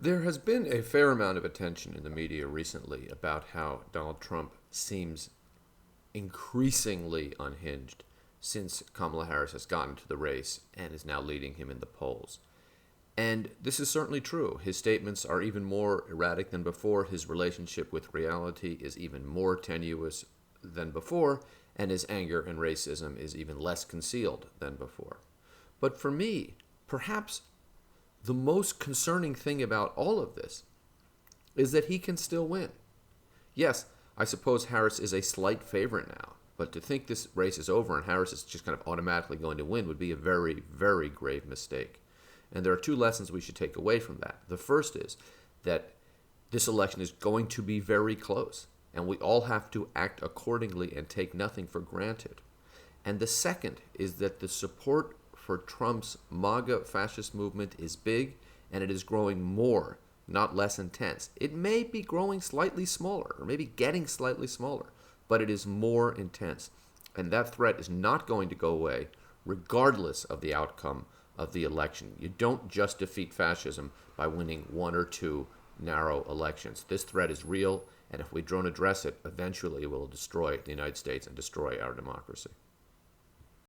There has been a fair amount of attention in the media recently about how Donald Trump seems increasingly unhinged since Kamala Harris has gotten to the race and is now leading him in the polls. And this is certainly true. His statements are even more erratic than before. His relationship with reality is even more tenuous than before. And his anger and racism is even less concealed than before. But for me, perhaps the most concerning thing about all of this is that he can still win. Yes, I suppose Harris is a slight favorite now, but to think this race is over and Harris is just kind of automatically going to win would be a very, very grave mistake. And there are two lessons we should take away from that. The first is that this election is going to be very close, and we all have to act accordingly and take nothing for granted. And the second is that the support for Trump's MAGA fascist movement is big, and it is growing more, not less intense. It may be growing slightly smaller, or maybe getting slightly smaller, but it is more intense. And that threat is not going to go away, regardless of the outcome of the election. You don't just defeat fascism by winning one or two narrow elections. This threat is real, and if we don't address it, eventually it will destroy the United States and destroy our democracy.